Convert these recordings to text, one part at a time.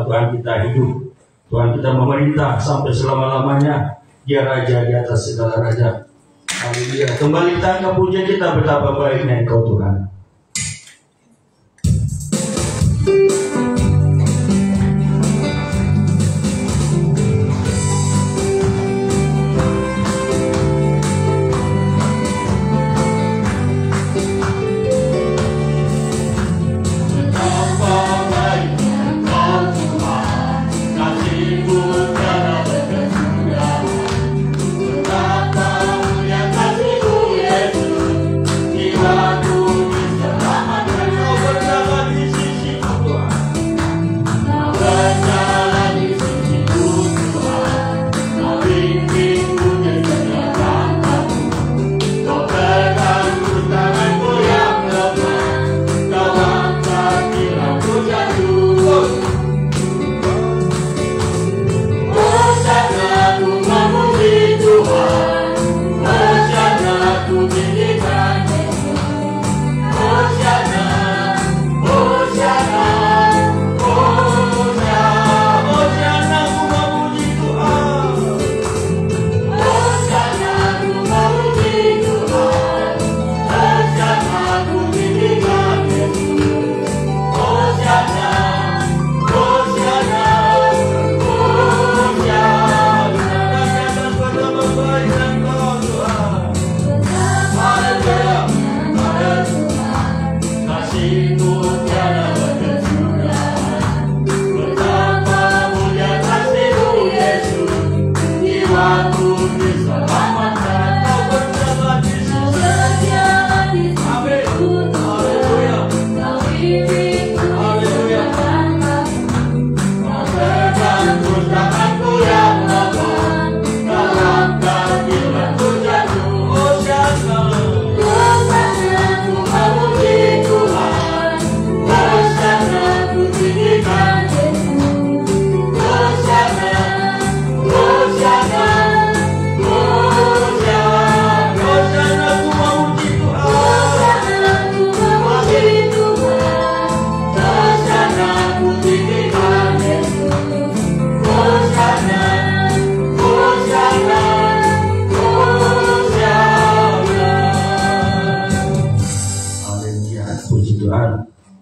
Tuhan kita hidup. Tuhan kita memerintah sampai selama-lamanya. Dia Raja di atas segala raja. Haleluya. Kembali kita angkat pujian kita, betapa baiknya Engkau Tuhan.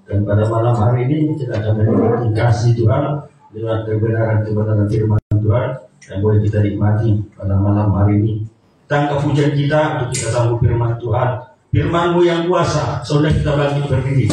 Dan pada malam hari ini kita akan menikmati kasih Tuhan dengan kebenaran firman Tuhan yang boleh kita nikmati pada malam hari ini. Tangkap pujian kita untuk kita sambut firman Tuhan. Firman-Mu yang kuasa, saudara kita bangkit berdiri.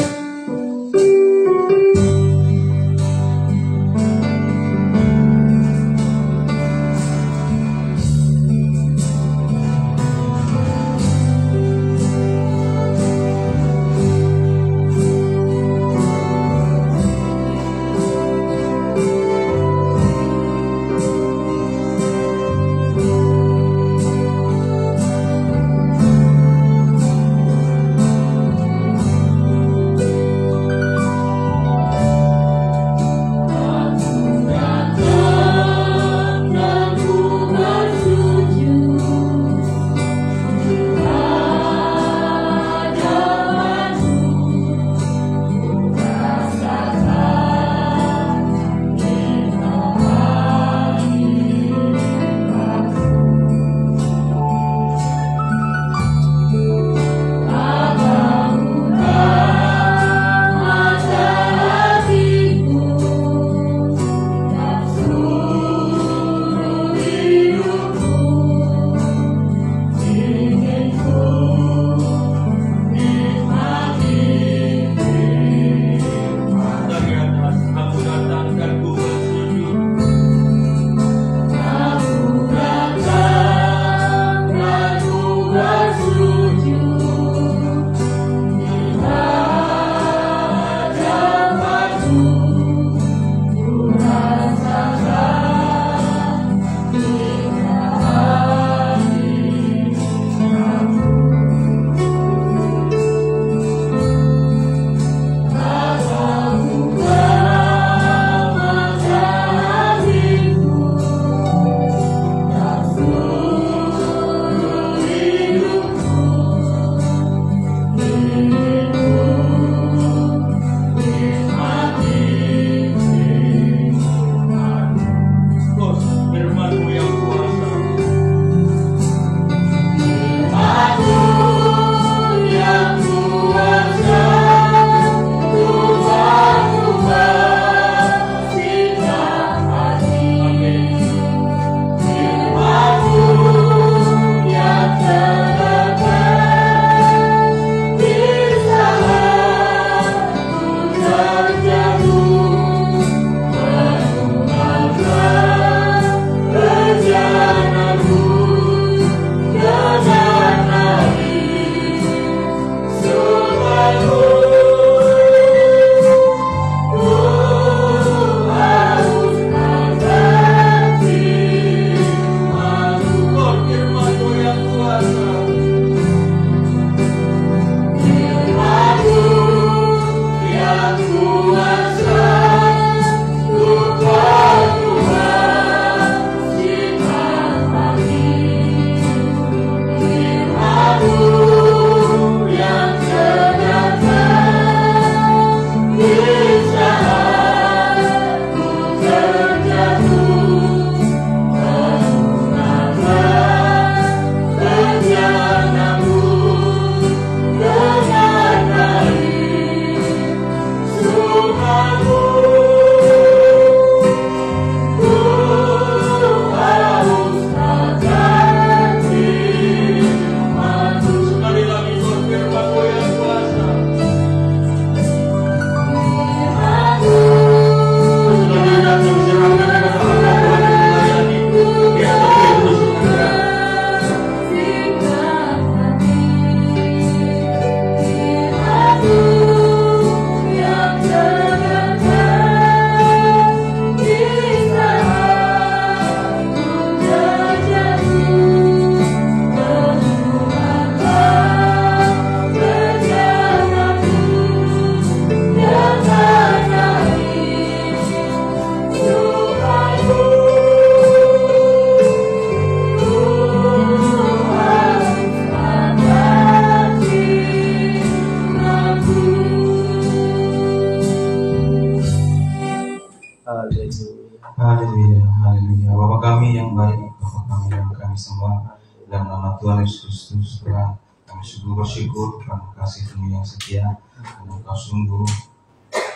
Bapa, dalam nama Tuhan Yesus Kristus terang, kami sungguh bersyukur karena kasih-Mu yang setia, karena Engkau sungguh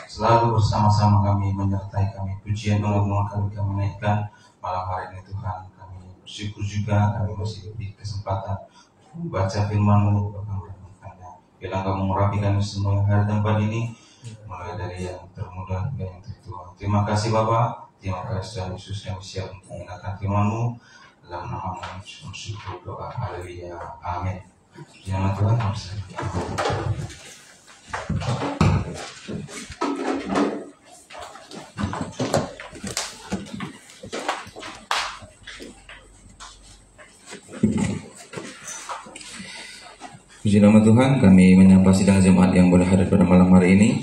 selalu bersama-sama kami, menyertai kami. Pujian doa kami naikkan malam hari ini Tuhan. Kami bersyukur juga kami masih diberi kesempatan membaca firman-Mu, bahkan merenungkannya. Biarlah Engkau mengurapi kami semua yang ada di tempat ini, mulai dari yang termuda hingga yang tertua. Terima kasih Bapa, terima kasih Tuhan Yesus, kami siap untuk mendengarkan firman-Mu. Dalam nama Yesus bersyukur doa, haleluya, amin. Puji nama Tuhan. Puji nama Tuhan, kami menyapa sidang jemaat yang boleh hadir pada malam hari ini.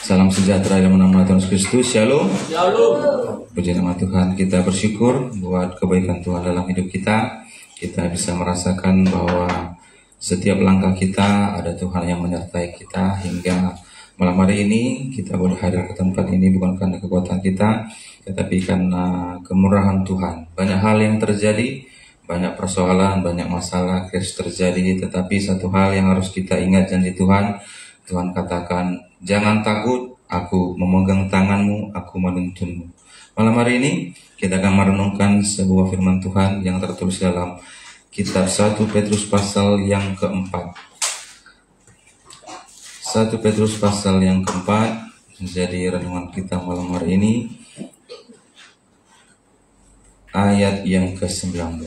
Salam sejahtera dalam nama Tuhan Yesus Kristus. Shalom. Shalom. Puji nama Tuhan, kita bersyukur buat kebaikan Tuhan dalam hidup kita. Kita bisa merasakan bahwa setiap langkah kita ada Tuhan yang menyertai kita, hingga malam hari ini kita boleh hadir ke tempat ini bukan karena kekuatan kita, tetapi karena kemurahan Tuhan. Banyak hal yang terjadi, banyak persoalan, banyak masalah krisis terjadi, tetapi satu hal yang harus kita ingat, janji Tuhan. Tuhan katakan, jangan takut, aku memegang tanganmu, aku menuntunmu. Malam hari ini kita akan merenungkan sebuah firman Tuhan yang tertulis dalam kitab 1 Petrus pasal yang keempat. 1 Petrus pasal yang keempat menjadi renungan kita malam hari ini, ayat yang ke-19.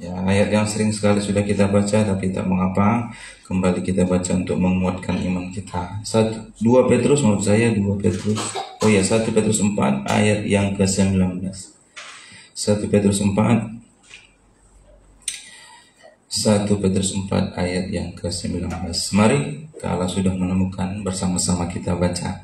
Ya, ayat yang sering sekali sudah kita baca, tapi tak mengapa, kembali kita baca untuk menguatkan iman kita. 1 Petrus 1 Petrus 4 ayat yang ke-19. 1 Petrus 4 ayat yang ke-19. Mari, kalau sudah menemukan, bersama-sama kita baca.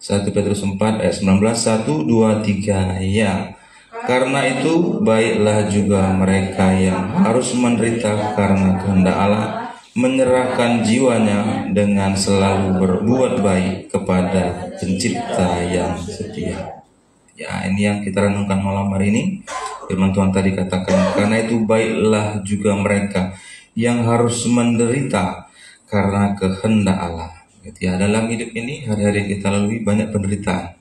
1 Petrus 4 ayat 19, 1, 2, 3, ya. Karena itu baiklah juga mereka yang harus menderita karena kehendak Allah, menyerahkan jiwanya dengan selalu berbuat baik kepada Pencipta yang setia. Ya, ini yang kita renungkan malam hari ini. Firman Tuhan tadi katakan, karena itu baiklah juga mereka yang harus menderita karena kehendak Allah. Ya, dalam hidup ini hari-hari kita lalui banyak penderitaan.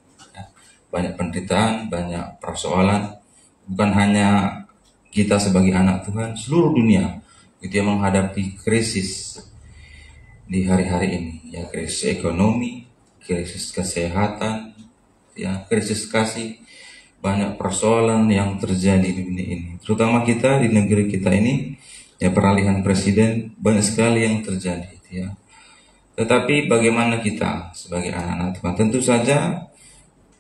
Banyak penderitaan, banyak persoalan. Bukan hanya kita sebagai anak Tuhan, seluruh dunia itu yang menghadapi krisis di hari-hari ini. Ya, krisis ekonomi, krisis kesehatan, ya, krisis kasih. Banyak persoalan yang terjadi di dunia ini. Terutama kita di negeri kita ini, ya, peralihan presiden, banyak sekali yang terjadi. Ya. Tetapi bagaimana kita sebagai anak-anak Tuhan? Tentu saja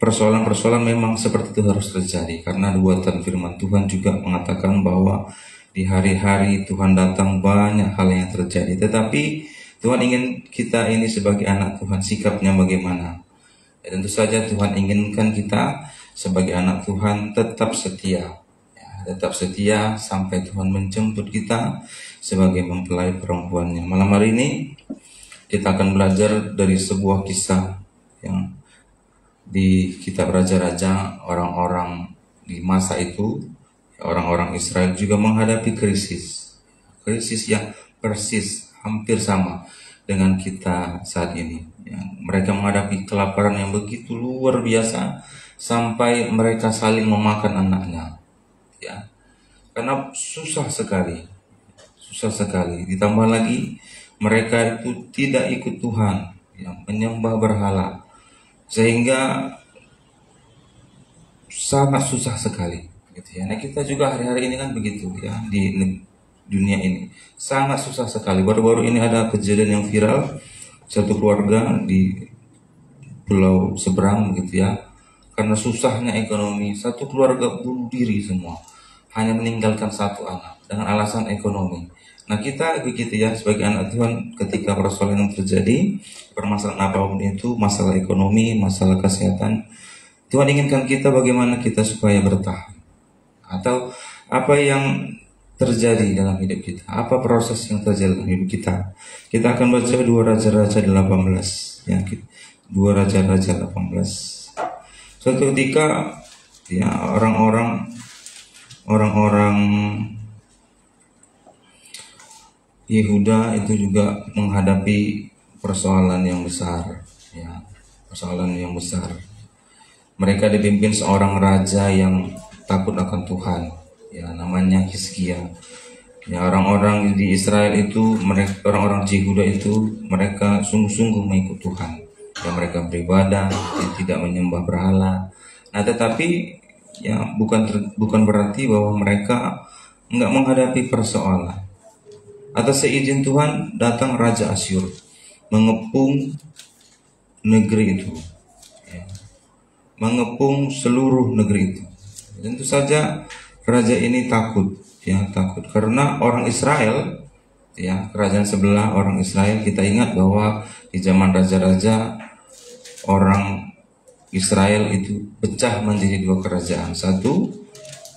persoalan-persoalan memang seperti itu harus terjadi, karena buatan firman Tuhan juga mengatakan bahwa di hari-hari Tuhan datang banyak hal yang terjadi. Tetapi Tuhan ingin kita ini sebagai anak Tuhan sikapnya bagaimana? Ya, tentu saja Tuhan inginkan kita sebagai anak Tuhan tetap setia, ya, tetap setia sampai Tuhan menjemput kita sebagai mempelai perempuannya. Malam hari ini kita akan belajar dari sebuah kisah yang di kitab Raja-Raja. Orang-orang di masa itu, orang-orang Israel juga menghadapi krisis yang persis hampir sama dengan kita saat ini. Ya, mereka menghadapi kelaparan yang begitu luar biasa sampai mereka saling memakan anaknya. Ya, karena susah sekali. Ditambah lagi mereka itu tidak ikut Tuhan, ya, menyembah berhala. Sehingga sangat susah sekali, gitu ya. Nah, kita juga hari-hari ini kan begitu, ya, di dunia ini sangat susah sekali. Baru-baru ini ada kejadian yang viral, satu keluarga di pulau seberang, gitu ya, karena susahnya ekonomi, satu keluarga bunuh diri semua, hanya meninggalkan satu anak dengan alasan ekonomi. Nah, kita begitu ya, sebagai anak Tuhan, ketika persoalan yang terjadi, permasalahan apapun itu, masalah ekonomi, masalah kesehatan, Tuhan inginkan kita bagaimana kita supaya bertahan. Atau apa yang terjadi dalam hidup kita, apa proses yang terjadi dalam hidup kita. Kita akan baca 2 Raja-Raja 18, ya, 2 Raja-Raja 18. Suatu ketika, ya, orang-orang Yehuda itu juga menghadapi persoalan yang besar, ya, persoalan yang besar. Mereka dipimpin seorang raja yang takut akan Tuhan, ya, namanya Hizkia. Ya, orang-orang di Israel itu, orang-orang Yehuda itu, mereka sungguh-sungguh mengikut Tuhan. Ya, mereka beribadah, tidak menyembah berhala. Nah, tetapi ya bukan berarti bahwa mereka enggak menghadapi persoalan. Atas seizin Tuhan datang Raja Asyur mengepung negeri itu, ya, mengepung seluruh negeri itu. Tentu saja raja ini takut, ya, takut karena orang Israel, ya, kerajaan sebelah orang Israel. Kita ingat bahwa di zaman raja-raja orang Israel itu pecah menjadi dua kerajaan. Satu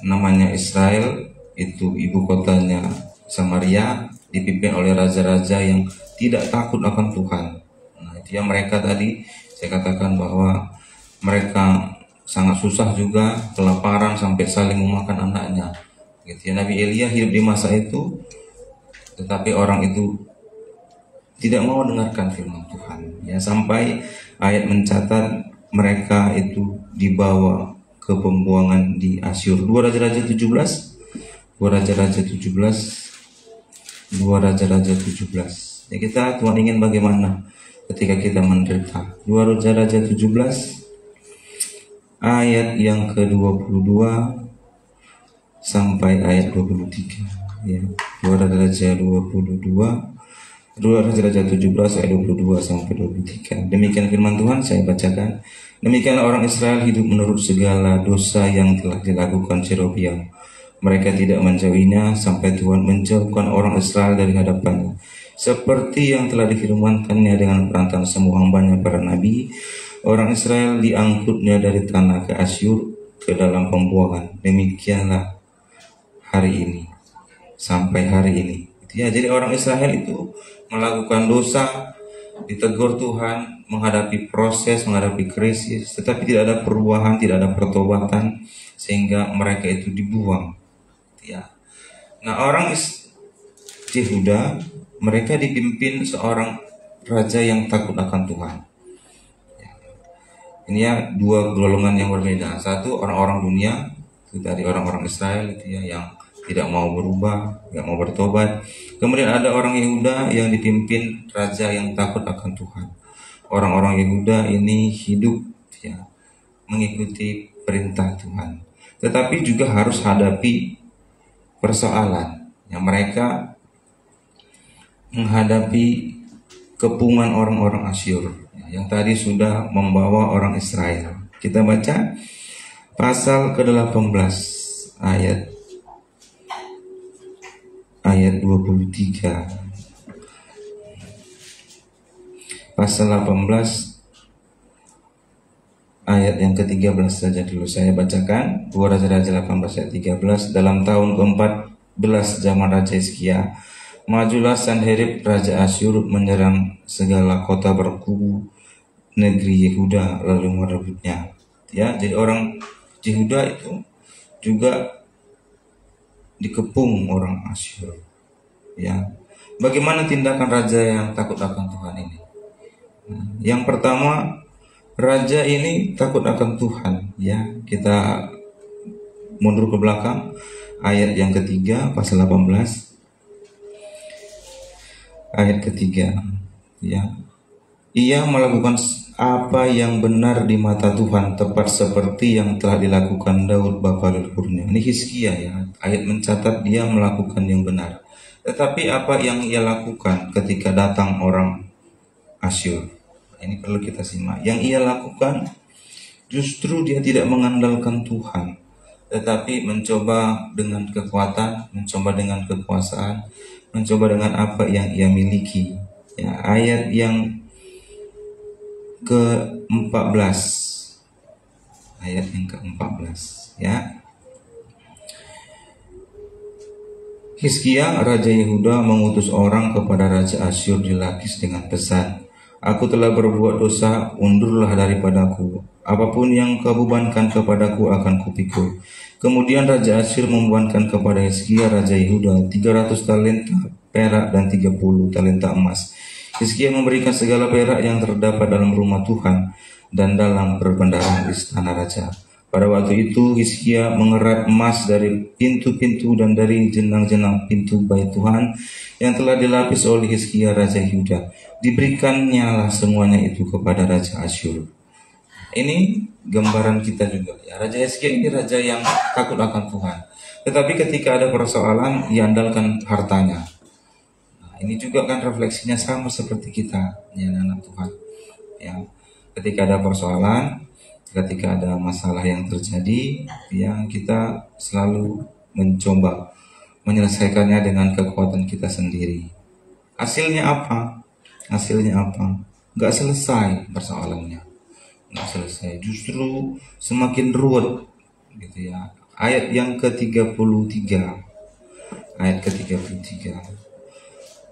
namanya Israel, itu ibu kotanya Samaria, dipimpin oleh raja-raja yang tidak takut akan Tuhan. Nah, itu ya, mereka tadi saya katakan bahwa mereka sangat susah juga, kelaparan sampai saling memakan anaknya. Gitu ya. Nabi Elia hidup di masa itu, tetapi orang itu tidak mau dengarkan firman Tuhan. Ya, sampai ayat mencatat mereka itu dibawa ke pembuangan di Asyur. 2 Raja-Raja 17. 2 Raja-Raja 17. 2 Raja-Raja 17. Ya, kita Tuhan ingin bagaimana ketika kita menderita. 2 Raja-Raja 17 ayat yang ke-22 sampai ayat 23. Ya, 2 Raja-Raja 22. 2 Raja-Raja 17 ayat 22 sampai 23. Demikian firman Tuhan, saya bacakan. Demikian orang Israel hidup menurut segala dosa yang telah dilakukan Yerobeam. Mereka tidak menjauhinya sampai Tuhan menjauhkan orang Israel dari hadapannya, seperti yang telah difirmankannya dengan perantara semua hambanya para nabi. Orang Israel diangkutnya dari tanah ke Asyur ke dalam pembuangan. Demikianlah hari ini sampai hari ini. Ya, jadi orang Israel itu melakukan dosa, ditegur Tuhan, menghadapi proses, menghadapi krisis, tetapi tidak ada perubahan, tidak ada pertobatan, sehingga mereka itu dibuang. Ya. Nah, orang Yehuda, mereka dipimpin seorang raja yang takut akan Tuhan. Ya. Ini ya, dua golongan yang berbeda. Satu orang-orang dunia, itu dari orang-orang Israel itu ya, yang tidak mau berubah, tidak mau bertobat. Kemudian ada orang Yehuda yang dipimpin raja yang takut akan Tuhan. Orang-orang Yehuda ini hidup, ya, mengikuti perintah Tuhan, tetapi juga harus hadapi persoalan. Yang mereka menghadapi kepungan orang-orang Asyur, yang tadi sudah membawa orang Israel. Kita baca pasal ke-18 ayat 23. Pasal 18 ayat yang ke-13 saja dulu saya bacakan. 2 Raja-Raja 18 ayat 13. Dalam tahun ke-14 zaman Raja Hizkia, majulah Sanherib Raja Asyur menyerang segala kota berkubu negeri Yehuda lalu merebutnya. Ya, jadi orang Yehuda itu juga dikepung orang Asyur. Ya, bagaimana tindakan raja yang takut akan Tuhan ini? Yang pertama, raja ini takut akan Tuhan. Ya, kita mundur ke belakang, ayat yang ketiga, pasal 18, ayat ketiga. Ya, ia melakukan apa yang benar di mata Tuhan, tepat seperti yang telah dilakukan Daud bapa leluhurnya. Ini Hizkia ya, ayat mencatat dia melakukan yang benar. Tetapi apa yang ia lakukan ketika datang orang Asyur? Ini perlu kita simak. Yang ia lakukan justru dia tidak mengandalkan Tuhan, tetapi mencoba dengan kekuatan, mencoba dengan kekuasaan, mencoba dengan apa yang ia miliki. Ya, ayat yang ke-14, ayat yang ke-14 ya. Hizkia raja Yehuda mengutus orang kepada Raja Asyur di Lakis dengan pesan, aku telah berbuat dosa, undurlah daripadaku, apapun yang kau bebankan kepadaku akan kupikul. Kemudian Raja Asyur membebankan kepada Hizkia raja Yehuda 300 talenta perak dan 30 talenta emas. Hizkia memberikan segala perak yang terdapat dalam rumah Tuhan dan dalam perbendaharaan istana raja. Pada waktu itu Hizkia mengerat emas dari pintu-pintu dan dari jenang-jenang pintu bait Tuhan yang telah dilapis oleh Hizkia Raja Yehuda. Diberikannya lah semuanya itu kepada Raja Asyur. Ini gambaran kita juga ya. Raja Hizkia ini raja yang takut akan Tuhan. Tetapi ketika ada persoalan, ia andalkan hartanya. Nah, ini juga kan refleksinya sama seperti kita, ya anak Tuhan. Ya, ketika ada persoalan, ketika ada masalah yang terjadi, ya kita selalu mencoba menyelesaikannya dengan kekuatan kita sendiri. Hasilnya apa? Hasilnya apa? Gak selesai persoalannya. Gak selesai. Justru semakin ruwet, gitu ya. Ayat yang ke-33. Ayat ke-33.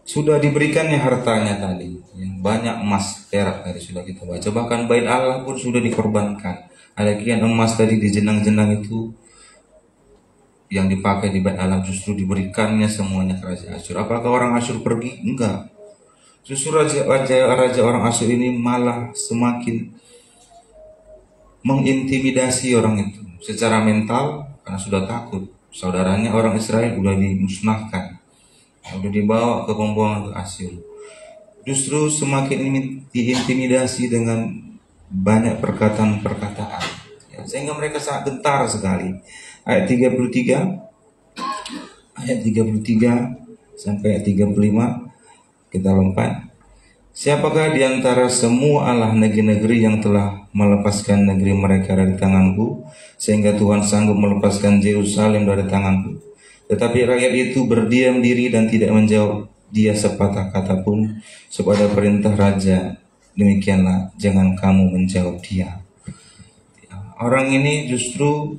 Sudah diberikannya hartanya tadi, yang banyak emas perak tadi sudah kita baca. Bahkan bait Allah pun sudah dikorbankan. Ada kian emas tadi di jenang-jenang itu yang dipakai di bait Allah, justru diberikannya semuanya ke Raja Asyur. Apakah orang Asyur pergi? Enggak. Justru raja orang Asyur ini malah semakin mengintimidasi orang itu secara mental karena sudah takut. Saudaranya orang Israel sudah dimusnahkan, sudah dibawa ke pembuangan ke Asyur. Justru semakin diintimidasi dengan banyak perkataan-perkataan, ya, sehingga mereka sangat gentar sekali. Ayat 33 sampai ayat 35 kita lompat. Siapakah di antara semua Allah negeri-negeri yang telah melepaskan negeri mereka dari tanganku, sehingga Tuhan sanggup melepaskan Yerusalem dari tanganku? Tetapi rakyat itu berdiam diri dan tidak menjawab dia sepatah kata pun, sebab ada perintah raja, demikianlah jangan kamu menjawab dia. Orang ini justru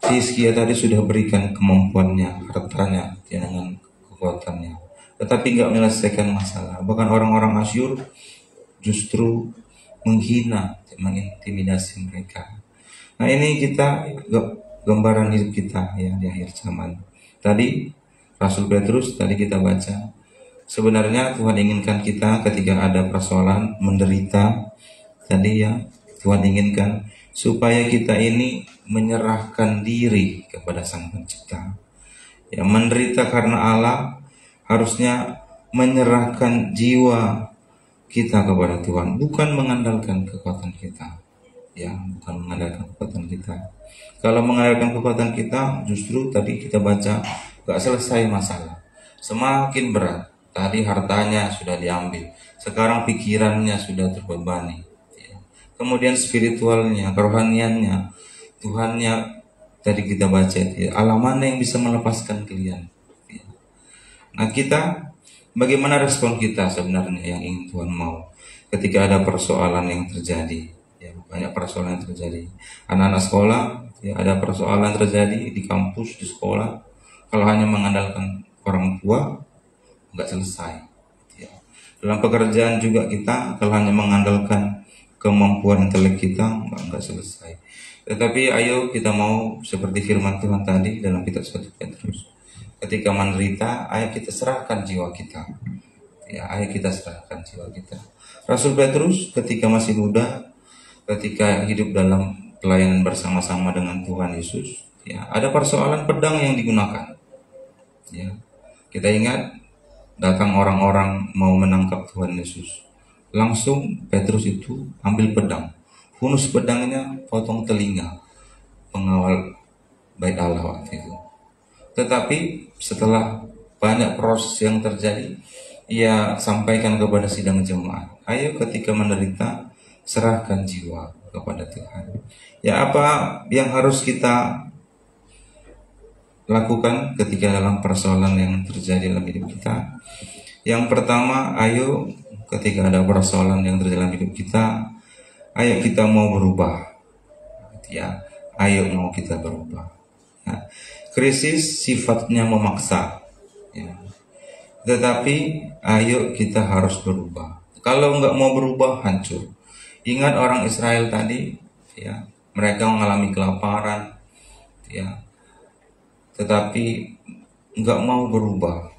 Hizkia tadi sudah berikan kemampuannya, hartanya, dengan kekuatannya, tetapi nggak menyelesaikan masalah. Bahkan orang-orang Asyur justru menghina, mengintimidasi mereka. Nah, ini kita gambaran hidup kita ya di akhir zaman. Tadi Rasul Petrus tadi kita baca, sebenarnya Tuhan inginkan kita ketika ada persoalan, menderita, tadi ya Tuhan inginkan supaya kita ini menyerahkan diri kepada Sang Pencipta. Ya, menderita karena Allah, harusnya menyerahkan jiwa kita kepada Tuhan, bukan mengandalkan kekuatan kita. Ya, bukan mengandalkan kekuatan kita. Kalau mengandalkan kekuatan kita, justru tadi kita baca gak selesai masalah, semakin berat. Tadi hartanya sudah diambil, sekarang pikirannya sudah terbebani. Kemudian spiritualnya, kerohaniannya, Tuhannya tadi kita baca, Allah mana yang bisa melepaskan kalian? Nah, kita bagaimana respon kita sebenarnya yang ingin Tuhan mau ketika ada persoalan yang terjadi? Ya, banyak persoalan yang terjadi. Anak-anak sekolah, ya, ada persoalan terjadi di kampus, di sekolah. Kalau hanya mengandalkan orang tua, nggak selesai. Ya. Dalam pekerjaan juga kita, kalau hanya mengandalkan kemampuan intelek kita, nggak selesai. Tetapi ayo kita mau seperti firman Tuhan tadi dalam kitab 1 Petrus. Ketika menderita, ayo kita serahkan jiwa kita. Ya, ayo kita serahkan jiwa kita. Rasul Petrus ketika masih muda, ketika hidup dalam pelayanan bersama-sama dengan Tuhan Yesus, ya, ada persoalan pedang yang digunakan. Ya, kita ingat datang orang-orang mau menangkap Tuhan Yesus. Langsung Petrus itu ambil pedang, hunus pedangnya, potong telinga pengawal bait Allah waktu itu. Tetapi setelah banyak proses yang terjadi, ia sampaikan kepada sidang jemaat, ayo ketika menderita, serahkan jiwa kepada Tuhan. Ya, apa yang harus kita lakukan ketika dalam persoalan yang terjadi dalam hidup kita? Yang pertama, ayo ketika ada persoalan yang terjadi dalam hidup kita, ayo kita mau berubah. Ya, ayo mau kita berubah. Ya. Krisis sifatnya memaksa. Ya. Tetapi ayo kita harus berubah. Kalau nggak mau berubah, hancur. Ingat orang Israel tadi, ya, mereka mengalami kelaparan, ya, tetapi nggak mau berubah.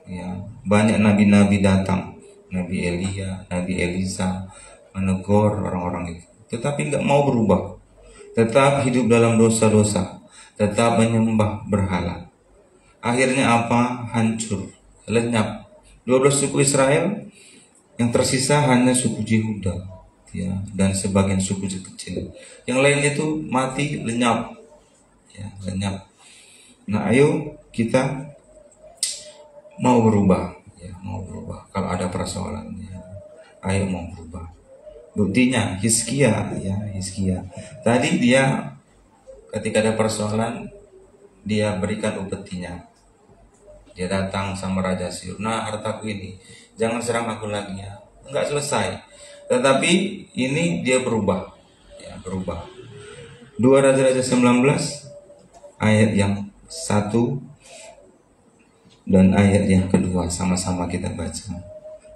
Ya. banyak nabi-nabi datang, Nabi Elia, Nabi Elisa, menegur orang-orang itu, tetapi nggak mau berubah, tetap hidup dalam dosa-dosa, tetap menyembah berhala. Akhirnya apa? Hancur, lenyap. 12 suku Israel, yang tersisa hanya suku Yehuda, ya, dan sebagian suku kecil. Yang lain itu mati, lenyap, ya, lenyap. Nah, ayo kita mau berubah, ya, mau berubah. Kalau ada persoalan, ya, ayo mau berubah. Buktinya Hizkia, ya, Hizkia. Tadi dia ketika ada persoalan, dia berikan upetinya. Dia datang sama Raja Asyur, nah hartaku ini, jangan serang aku lagi, ya. Enggak selesai. Tetapi ini dia berubah, ya, berubah. 2 Raja-Raja 19 ayat yang 1 dan ayat yang kedua sama-sama kita baca.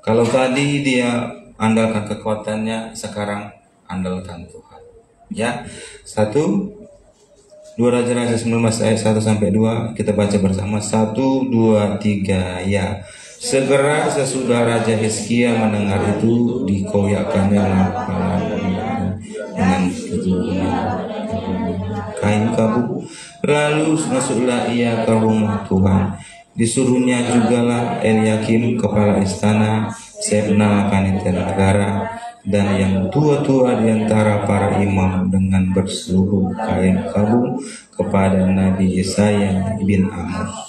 Kalau tadi dia andalkan kekuatannya, sekarang andalkan Tuhan. Ya, 2 Raja-Raja 19 ayat 1 sampai 2 kita baca bersama. 1, 2, 3 ya. Segera sesudah Raja Hizkia mendengar itu, dikoyakkannya kepala dengan kain kabuk. Lalu masuklah ia ke rumah Tuhan. Disuruhnya jugalah Eliakim kepala istana, Sebna panitia negara, dan yang tua-tua di antara para imam dengan berseluruh kain kabung kepada Nabi Yesaya bin Amos.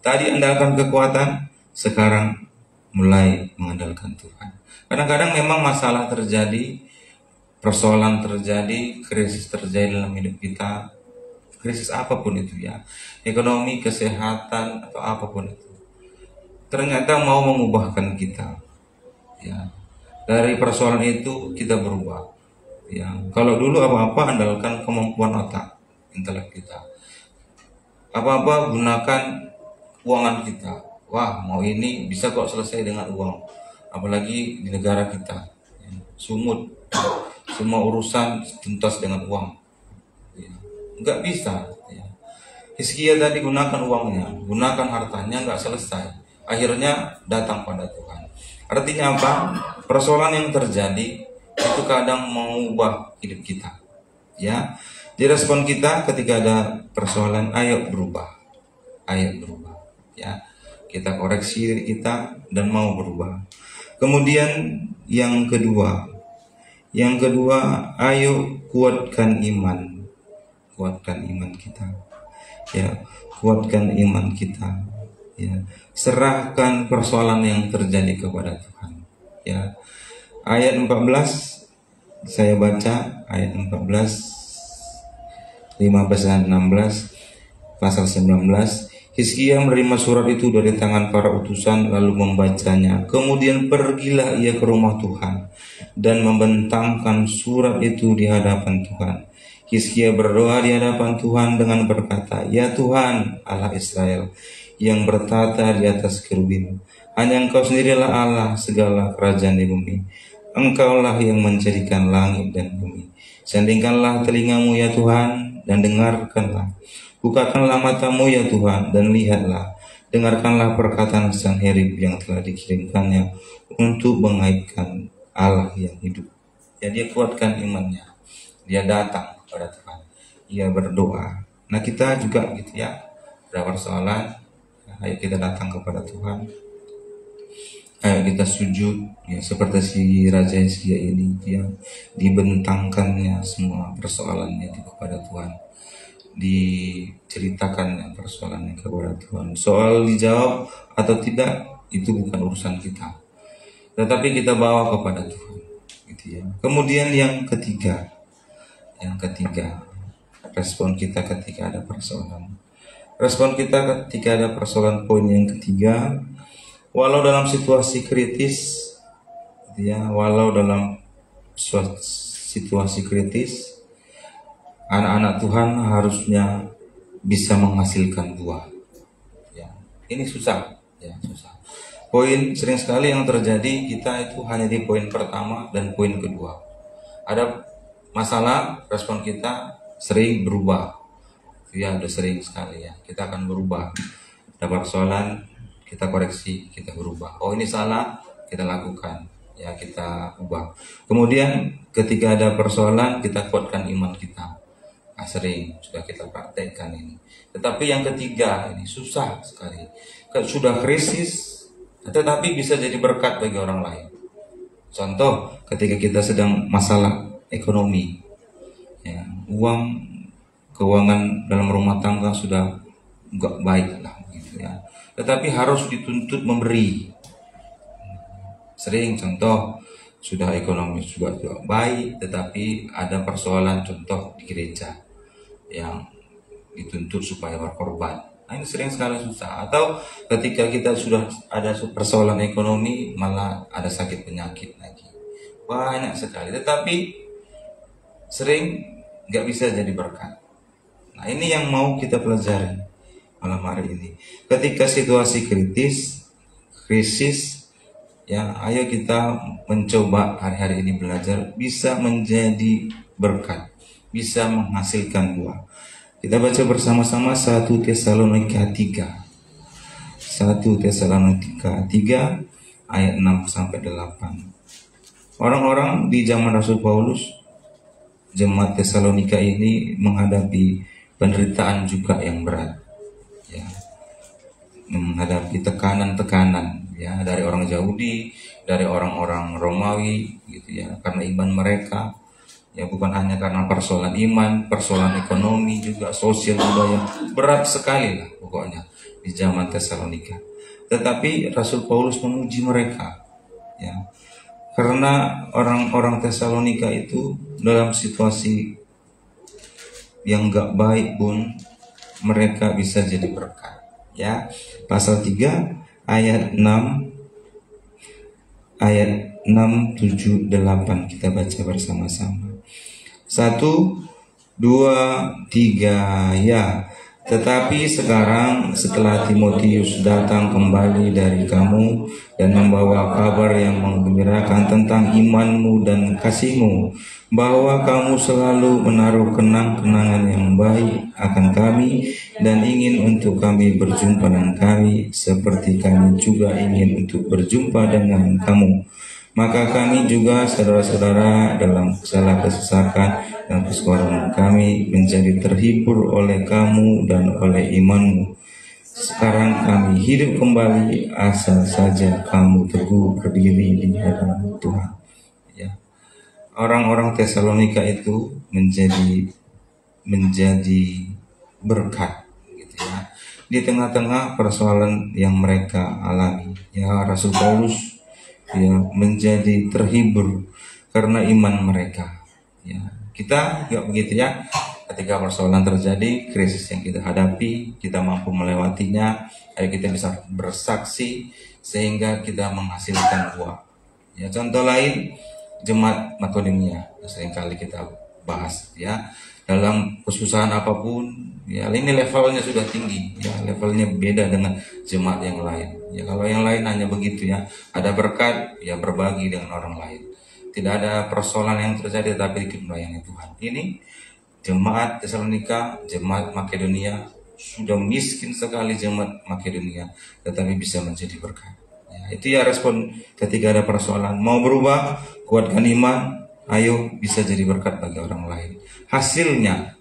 Tadi andalkan kekuatan, sekarang mulai mengandalkan Tuhan. Kadang-kadang memang masalah terjadi, persoalan terjadi, krisis terjadi dalam hidup kita, krisis apapun itu, ya, ekonomi, kesehatan, atau apapun itu, ternyata mau mengubahkan kita, ya. Dari persoalan itu kita berubah, ya. Kalau dulu apa-apa andalkan kemampuan otak, intelek kita, apa-apa gunakan keuangan kita. Wah, mau ini bisa kok selesai dengan uang, apalagi di negara kita, ya, sumut, semua urusan tuntas dengan uang, ya. Nggak bisa, ya. Hizkia tadi gunakan uangnya, gunakan hartanya, nggak selesai, akhirnya datang pada Tuhan. Artinya apa? Persoalan yang terjadi itu kadang mengubah hidup kita, ya. Di respon kita ketika ada persoalan, ayo berubah, ya. Kita koreksi diri kita dan mau berubah. Kemudian yang kedua, ayo kuatkan iman kita, ya, kuatkan iman kita, ya. Serahkan persoalan yang terjadi kepada Tuhan, ya. Ayat 14 saya baca, ayat 14, 15 dan 16, pasal 19. Hizkia menerima surat itu dari tangan para utusan lalu membacanya. Kemudian pergilah ia ke rumah Tuhan dan membentangkan surat itu di hadapan Tuhan. Hizkia berdoa di hadapan Tuhan dengan berkata, "Ya Tuhan, Allah Israel, yang bertata di atas kerubim, hanya Engkau sendirilah Allah segala kerajaan di bumi. Engkaulah yang menjadikan langit dan bumi. Sandingkanlah telingamu ya Tuhan, dan dengarkanlah. Bukakanlah matamu ya Tuhan, dan lihatlah. Dengarkanlah perkataan sang herib yang telah dikirimkannya untuk mengaitkan Allah yang hidup." Ya, dia kuatkan imannya. Dia datang kepada Tuhan. Ia berdoa. Nah, kita juga gitu, ya. Ada persoalan, ayo kita datang kepada Tuhan. Ayo kita sujud, ya, seperti si Raja Hizkia ini, dia dibentangkannya semua persoalannya kepada Tuhan, diceritakannya persoalannya kepada Tuhan. Soal dijawab atau tidak itu bukan urusan kita, tetapi kita bawa kepada Tuhan, gitu, ya. Kemudian yang ketiga, respon kita ketika ada persoalan. Respon kita ketika ada persoalan, poin yang ketiga, walau dalam situasi kritis, ya, walau dalam situasi kritis, anak-anak Tuhan harusnya bisa menghasilkan buah. Ya, ini susah, ya, susah. Poin sering sekali yang terjadi kita itu hanya di poin pertama dan poin kedua. Ada masalah, respon kita sering berubah. Ya, udah sering sekali, ya. Kita akan berubah. Ada persoalan, kita koreksi, kita berubah. Oh, ini salah, kita lakukan, ya kita ubah. Kemudian ketika ada persoalan, kita kuatkan iman kita. Nah, sering sudah kita praktekkan ini. Tetapi yang ketiga ini susah sekali. Sudah krisis, tetapi bisa jadi berkat bagi orang lain. Contoh, ketika kita sedang masalah ekonomi, ya, keuangan dalam rumah tangga sudah nggak baik lah, gitu ya. Tetapi harus dituntut memberi. Sering contoh, sudah ekonomi sudah baik, tetapi ada persoalan contoh di gereja yang dituntut supaya berkorban. Nah, ini sering sekali susah. Atau ketika kita sudah ada persoalan ekonomi, malah ada sakit penyakit lagi. Banyak sekali. Tetapi sering nggak bisa jadi berkat. Nah, ini yang mau kita pelajari malam hari ini. Ketika situasi krisis, ya, ayo kita mencoba hari-hari ini belajar bisa menjadi berkat, bisa menghasilkan buah. Kita baca bersama-sama 1 Tesalonika 3. 1 Tesalonika 3 ayat 6 sampai 8. Orang-orang di zaman Rasul Paulus, jemaat Tesalonika ini menghadapi penderitaan juga yang berat. Ya. Menghadapi tekanan-tekanan, ya, dari orang Yahudi, dari orang-orang Romawi, gitu ya, karena iman mereka. Ya, bukan hanya karena persoalan iman, persoalan ekonomi juga, sosial budaya, berat sekali lah pokoknya di zaman Tesalonika. Tetapi Rasul Paulus memuji mereka, ya, karena orang-orang Tesalonika itu dalam situasi yang gak baik pun mereka bisa jadi berkat. Ya, pasal 3 ayat 6 7, 8 kita baca bersama-sama. 1, 2, 3, ya. Tetapi sekarang setelah Timotius datang kembali dari kamu dan membawa kabar yang menggembirakan tentang imanmu dan kasihmu, bahwa kamu selalu menaruh kenang-kenangan yang baik akan kami dan ingin untuk kami berjumpa dengan kami seperti kami juga ingin untuk berjumpa dengan kamu. Maka kami juga saudara-saudara dalam segala kesesakan dan kesukaran kami menjadi terhibur oleh kamu dan oleh imanmu. Sekarang kami hidup kembali asal saja kamu teguh berdiri di hadapan Tuhan. Ya. Orang-orang Tesalonika itu menjadi berkat, gitu ya, di tengah-tengah persoalan yang mereka alami. Ya, Rasul Paulus, ya, menjadi terhibur karena iman mereka. Ya, kita juga begitu, ya. Ketika persoalan terjadi, krisis yang kita hadapi, kita mampu melewatinya, ayo kita bisa bersaksi sehingga kita menghasilkan buah. Ya, contoh lain, jemaat Makedonia, seringkali kita bahas, ya. Dalam kesusahan apapun, ya, ini levelnya sudah tinggi, ya, levelnya beda dengan jemaat yang lain. Ya, kalau yang lain hanya begitu, ya, ada berkat, ya, berbagi dengan orang lain. Tidak ada persoalan yang terjadi, tapi ikut melayani Tuhan. Ini jemaat Tesalonika, jemaat Makedonia, sudah miskin sekali jemaat Makedonia, tetapi bisa menjadi berkat. Ya, itu ya respon ketika ada persoalan. Mau berubah, kuatkan iman, ayo bisa jadi berkat bagi orang lain. Hasilnya,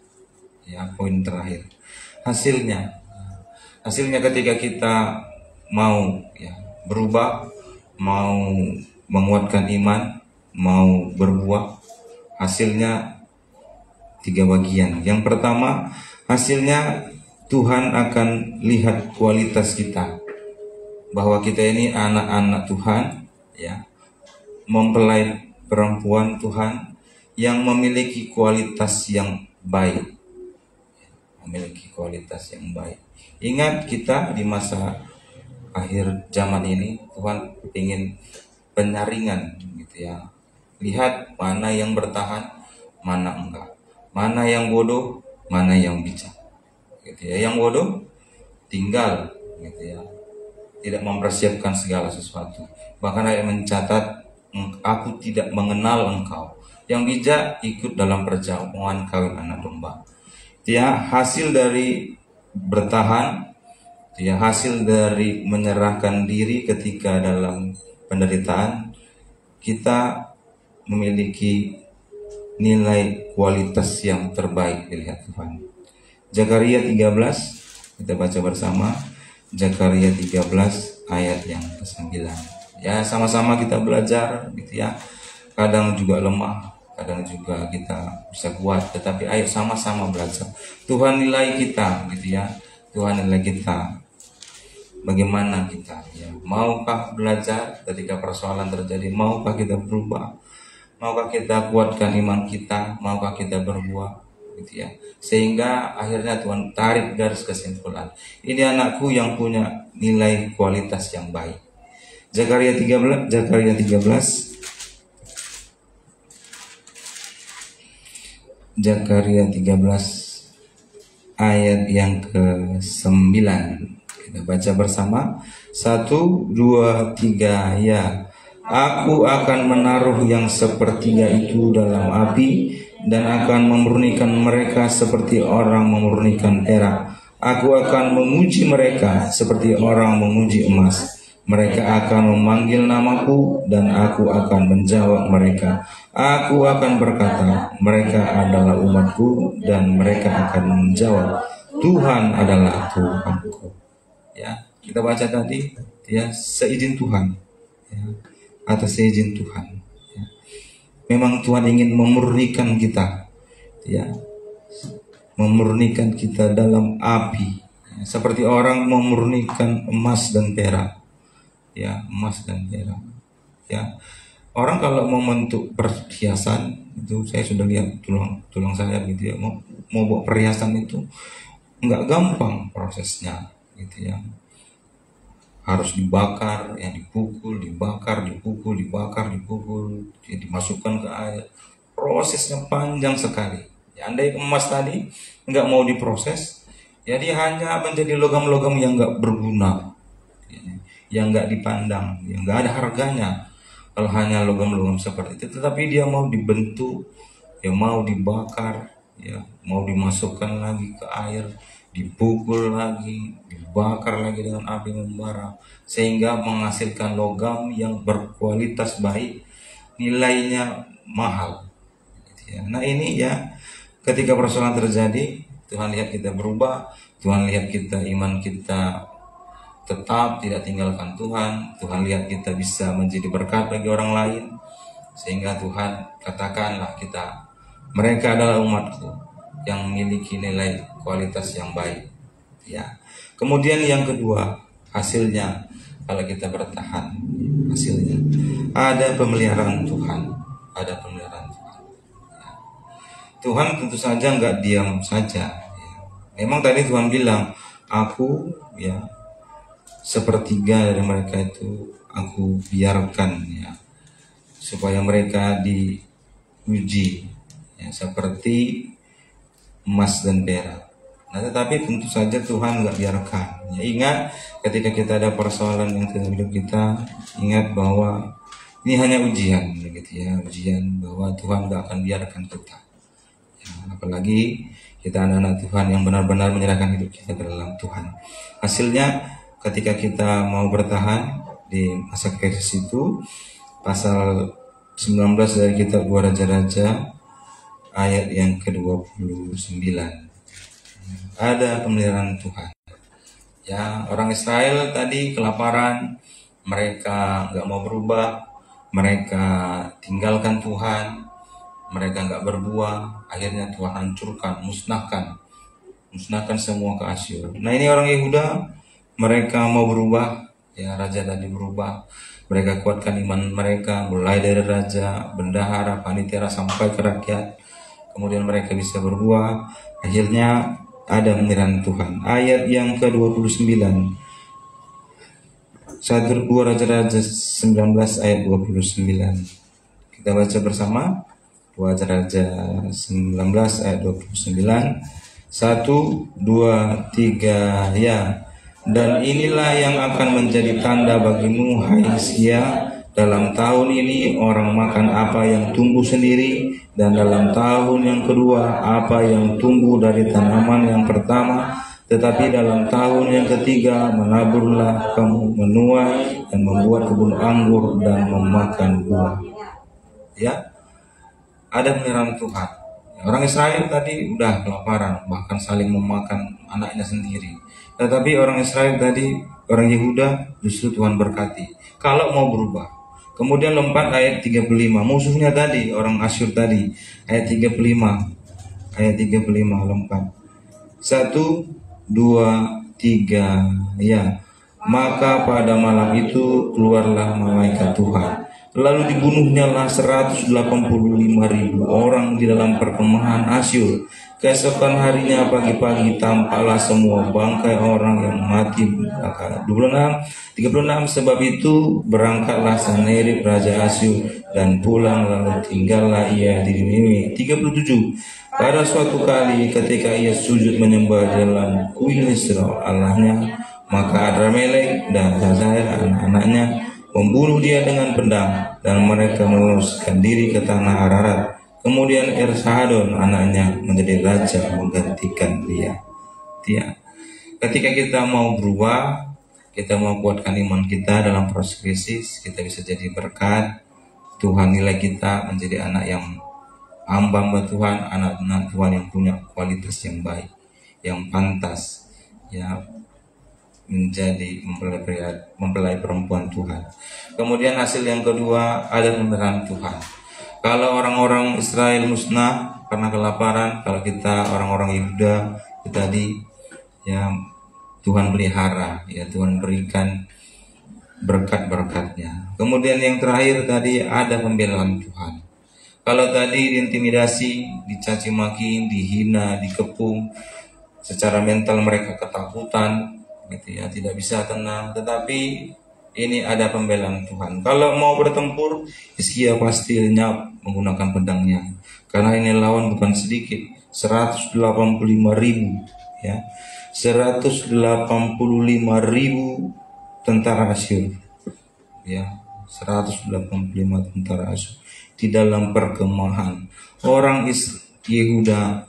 ya, poin terakhir, hasilnya ketika kita mau, ya, berubah, mau menguatkan iman, mau berbuah, hasilnya 3 bagian. Yang pertama, hasilnya Tuhan akan lihat kualitas kita, bahwa kita ini anak-anak Tuhan, ya, mempelai perempuan Tuhan yang memiliki kualitas yang baik, memiliki kualitas yang baik. Ingat, kita di masa akhir zaman ini Tuhan ingin penyaringan, gitu ya. Lihat mana yang bertahan, mana enggak, mana yang bodoh, mana yang bijak, gitu ya. Yang bodoh tinggal, gitu ya, tidak mempersiapkan segala sesuatu. Bahkan ayat mencatat, aku tidak mengenal engkau. Yang bijak ikut dalam perjamuan kawin anak domba. Ya, hasil dari bertahan Ya, hasil dari menyerahkan diri ketika dalam penderitaan, kita memiliki nilai kualitas yang terbaik dilihat Tuhan. Zakaria 13, kita baca bersama. Zakaria 13 ayat yang ke-9. Ya, sama-sama kita belajar gitu ya. Kadang juga lemah, kadang juga kita bisa kuat, tetapi ayo sama-sama belajar. Tuhan nilai kita gitu ya. Tuhan nilai kita. Bagaimana kita ya? Maukah belajar ketika persoalan terjadi? Maukah kita berubah? Maukah kita kuatkan iman kita? Maukah kita berbuah? Gitu ya. Sehingga akhirnya Tuhan tarik garis kesimpulan. Ini anakku yang punya nilai kualitas yang baik. Zakaria 13 ayat yang ke-9. Kita baca bersama. 1, 2, 3 ya. Aku akan menaruh yang sepertiga itu dalam api dan akan memurnikan mereka seperti orang memurnikan perak. Aku akan memuji mereka seperti orang memuji emas. Mereka akan memanggil namaku dan aku akan menjawab mereka. Aku akan berkata, mereka adalah umatku, dan mereka akan menjawab, Tuhan adalah Tuhanku. Ya, kita baca tadi ya, seizin Tuhan ya, atas seizin Tuhan ya. Memang Tuhan ingin memurnikan kita ya, memurnikan kita dalam api ya, seperti orang memurnikan emas dan perak ya, emas dan perak ya. Orang kalau mau membentuk perhiasan itu, saya sudah lihat tulang saya gitu ya, mau buat perhiasan itu nggak gampang prosesnya gitu ya. Harus dibakar, ya dipukul, dibakar, dipukul, ya dimasukkan ke air. Prosesnya panjang sekali. Ya, andai emas tadi nggak mau diproses, jadi hanya menjadi logam-logam yang nggak berguna, ya, yang nggak dipandang, yang nggak ada harganya. Kalau hanya logam-logam seperti itu, tetapi dia mau dibentuk, ya mau dibakar, ya mau dimasukkan lagi ke air, dipukul lagi, dibakar lagi dengan api membara, sehingga menghasilkan logam yang berkualitas baik, nilainya mahal. Nah ini ya, ketika persoalan terjadi, Tuhan lihat kita berubah, Tuhan lihat kita, iman kita tetap tidak tinggalkan Tuhan. Tuhan lihat kita bisa menjadi berkat bagi orang lain, sehingga Tuhan katakanlah kita, mereka adalah umatku yang memiliki nilai kualitas yang baik ya. Kemudian yang kedua, hasilnya kalau kita bertahan, hasilnya ada pemeliharaan Tuhan, ada pemeliharaan Tuhan ya. Tuhan tentu saja nggak diam saja ya. Memang tadi Tuhan bilang, aku ya sepertiga dari mereka itu aku biarkan ya, supaya mereka diuji ya, seperti emas dan perak. Nah, tetapi tentu saja Tuhan nggak biarkan. Ya, ingat ketika kita ada persoalan yang dalam hidup kita, ingat bahwa ini hanya ujian, gitu ya, ujian bahwa Tuhan nggak akan biarkan kita. Ya, apalagi kita anak-anak Tuhan yang benar-benar menyerahkan hidup kita ke dalam Tuhan. Hasilnya ketika kita mau bertahan di masa krisis itu, pasal 19 dari kitab 2 Raja-Raja ayat yang ke-29. Ada pemeliharaan Tuhan. Ya, orang Israel tadi kelaparan, mereka nggak mau berubah, mereka tinggalkan Tuhan, mereka nggak berbuah, akhirnya Tuhan hancurkan, musnahkan semua ke Asyur. Nah ini orang Yehuda, mereka mau berubah, ya raja tadi berubah, mereka kuatkan iman mereka, mulai dari raja, bendahara, panitera sampai ke rakyat. Kemudian mereka bisa berbuah, akhirnya ada pemeliharaan Tuhan. Ayat yang ke-29, 1 Raja-Raja 19 ayat 29. Kita baca bersama 2 Raja-Raja 19 ayat 29. 1, 2, 3 ya. Dan inilah yang akan menjadi tanda bagimu, hai Hizkia. Dalam tahun ini orang makan apa yang tumbuh sendiri, dan dalam tahun yang kedua apa yang tumbuh dari tanaman yang pertama Tetapi dalam tahun yang ketiga menaburlah kamu, menuai dan membuat kebun anggur dan memakan buah. Ya, ada pemeliharaan Tuhan. Orang Israel tadi udah kelaparan, bahkan saling memakan anaknya sendiri. Tetapi orang Israel tadi, orang Yehuda, justru Tuhan berkati. Kalau mau berubah. Kemudian lompat ayat 35. Musuhnya tadi, orang Asyur tadi. Ayat 35. Ayat 35 lompat. 1, 2, 3. Ya. Maka pada malam itu keluarlah malaikat Tuhan. Lalu dibunuhnyalah 185.000 orang di dalam perkemahan Asyur. Keesokan harinya pagi-pagi tampaklah semua bangkai orang yang mati. 36. Sebab itu berangkatlah Sanherib raja Asyur dan pulang, lalu tinggallah ia di Niniwe. 37. Pada suatu kali ketika ia sujud menyembah dalam kuil Israel Allahnya, maka Adramelek dan Hazael anak-anaknya membunuh dia dengan pedang, dan mereka meluruskan diri ke tanah Ararat. Kemudian Esarhadon anaknya menjadi raja menggantikan dia. Ketika kita mau berubah, kita mau kuatkan iman kita dalam proses krisis, kita bisa jadi berkat. Tuhan nilai kita menjadi anak yang hamba Tuhan, anak-anak Tuhan yang punya kualitas yang baik, yang pantas, ya, menjadi mempelai perempuan Tuhan. Kemudian hasil yang kedua, ada pemeliharaan Tuhan. Kalau orang-orang Israel musnah karena kelaparan, kalau kita orang-orang Yehuda tadi, ya, Tuhan pelihara, ya, Tuhan berikan berkat-berkatnya. Kemudian yang terakhir tadi ada pembelaan Tuhan. Kalau tadi diintimidasi, dicaci maki, dihina, dikepung, secara mental mereka ketakutan, gitu ya, tidak bisa tenang. Tetapi ini ada pembelaan Tuhan. Kalau mau bertempur, Hizkia pasti lenyap menggunakan pedangnya, karena ini lawan bukan sedikit, 185.000, ya, 185.000 tentara Asyur, ya, 185 tentara Asyur di dalam perkemahan. Orang Yehuda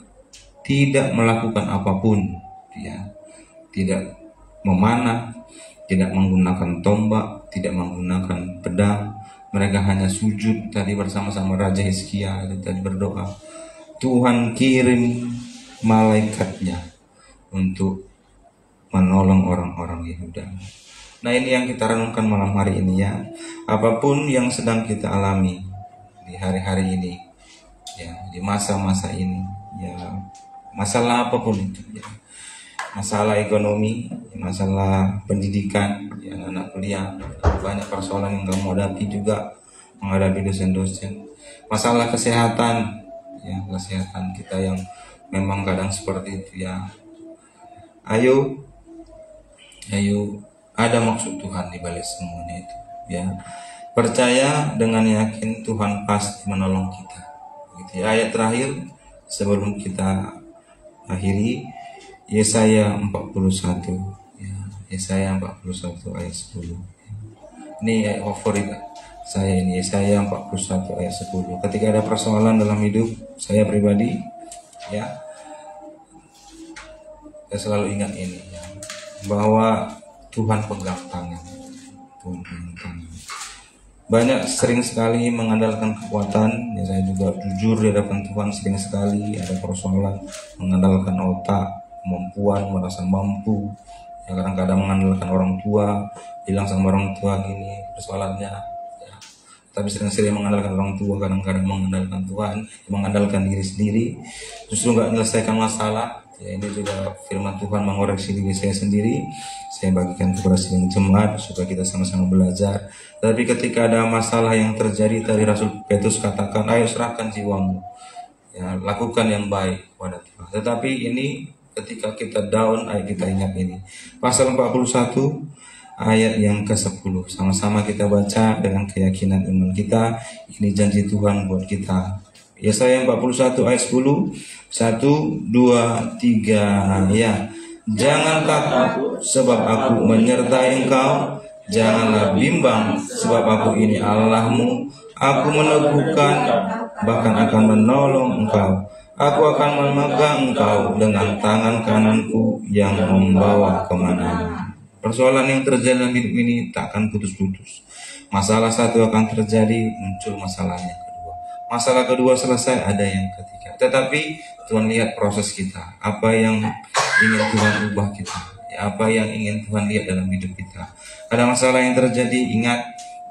tidak melakukan apapun, ya, tidak memanah, tidak menggunakan tombak, tidak menggunakan pedang. Mereka hanya sujud tadi bersama-sama Raja Hizkia tadi berdoa. Tuhan kirim malaikatnya untuk menolong orang-orang Yehuda. Nah, ini yang kita renungkan malam hari ini, ya. Apapun yang sedang kita alami di hari-hari ini, ya, di masa-masa ini, ya, masalah apapun itu, ya. Masalah ekonomi, masalah pendidikan, ya, anak kuliah, banyak persoalan yang kamu hadapi juga, menghadapi dosen-dosen. Masalah kesehatan, ya, kesehatan kita yang memang kadang seperti itu, ya. Ayo, ada maksud Tuhan di balik semuanya itu, ya. Percaya dengan yakin Tuhan pasti menolong kita. Gitu, ya. Ayat terakhir sebelum kita akhiri, Yesaya 41, ya, Yesaya 41 ayat 10. Ini ayat favorit saya ini, Yesaya 41 ayat 10. Ketika ada persoalan dalam hidup saya pribadi, ya, saya selalu ingat ini, ya, bahwa Tuhan pegang tangan. Tuhan pegang tangan. Banyak sering sekali mengandalkan kekuatan, ya, saya juga jujur di hadapan Tuhan sering sekali ada persoalan mengandalkan otak, kemampuan, merasa mampu, ya, kadang-kadang mengandalkan orang tua, bilang sama orang tua gini persoalannya, ya. Tapi sering-sering mengandalkan orang tua, kadang-kadang mengandalkan Tuhan, mengandalkan diri sendiri, justru nggak menyelesaikan masalah. Ya, ini juga firman Tuhan mengoreksi diri saya sendiri. Saya bagikan kepada sidang jemaat supaya kita sama-sama belajar. Tapi ketika ada masalah yang terjadi, tadi Rasul Petrus katakan, ayo serahkan jiwamu, ya, lakukan yang baik pada Tuhan. Tetapi ini ketika kita down, ayo kita ingat ini. Pasal 41 ayat yang ke-10. Sama-sama kita baca dengan keyakinan iman kita. Ini janji Tuhan buat kita. Yesaya 41 ayat 10. 1, 2, 3. Ya. Jangan takut sebab aku menyertai engkau. Janganlah bimbang sebab aku ini Allahmu. Aku meneguhkan bahkan akan menolong engkau. Aku akan memegang engkau dengan tangan kananku yang membawa kemenangan. Persoalan yang terjadi dalam hidup ini tak akan putus-putus. Masalah satu akan terjadi, muncul masalah yang kedua. Masalah kedua selesai, ada yang ketiga. Tetapi Tuhan lihat proses kita, apa yang ingin Tuhan ubah kita, apa yang ingin Tuhan lihat dalam hidup kita. Ada masalah yang terjadi, ingat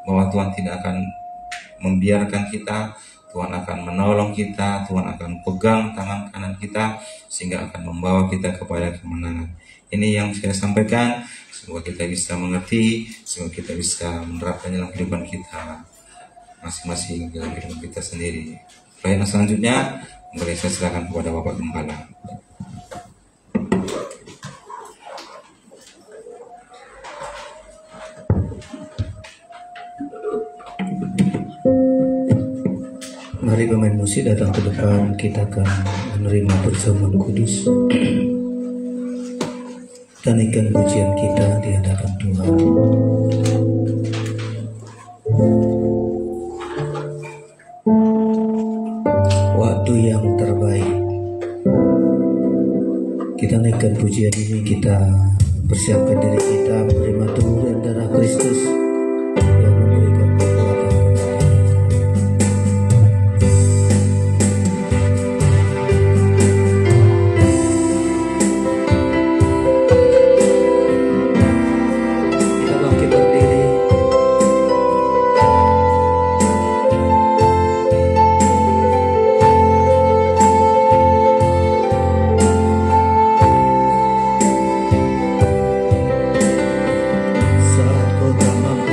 bahwa Tuhan tidak akan membiarkan kita. Tuhan akan menolong kita, Tuhan akan pegang tangan kanan kita sehingga akan membawa kita kepada kemenangan. Ini yang saya sampaikan, semoga kita bisa mengerti, semoga kita bisa menerapkan dalam kehidupan kita masing-masing, dalam kehidupan kita sendiri. Pelayanan selanjutnya, boleh saya silakan kepada Bapak Gembala. Mari pemain musik datang ke depan, kita akan menerima perjamuan kudus dan ikan pujian kita di hadapan Tuhan. Waktu yang terbaik, kita naikkan pujian ini, kita persiapkan diri kita menerima tubuh dan darah Kristus yang memberikan kekuatan. Saat kau tak mampu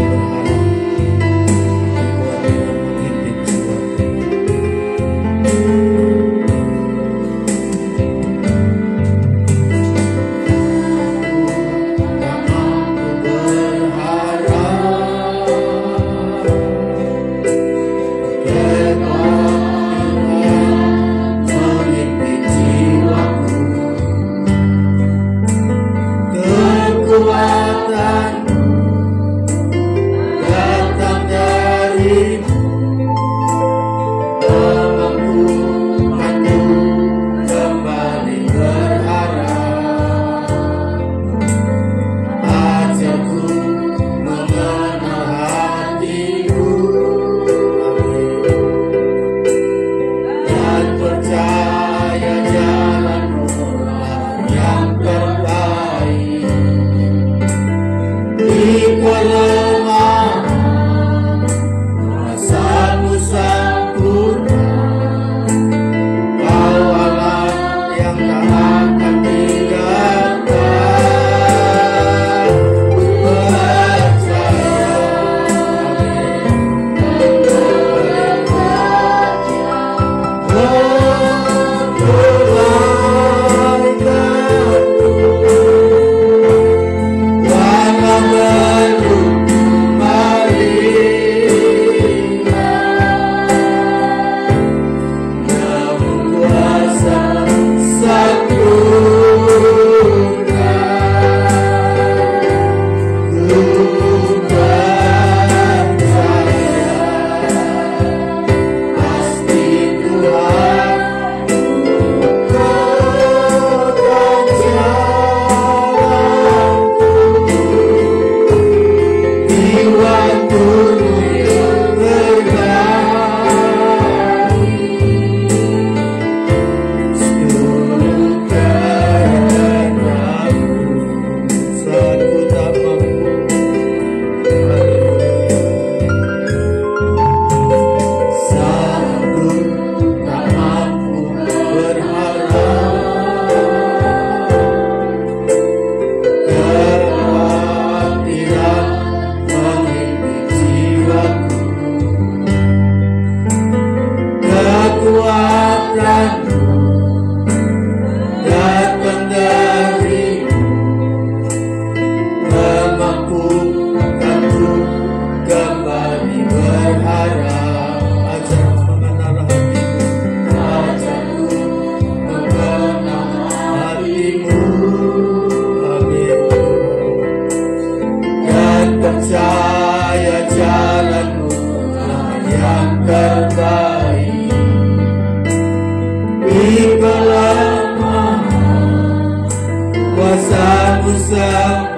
kuasa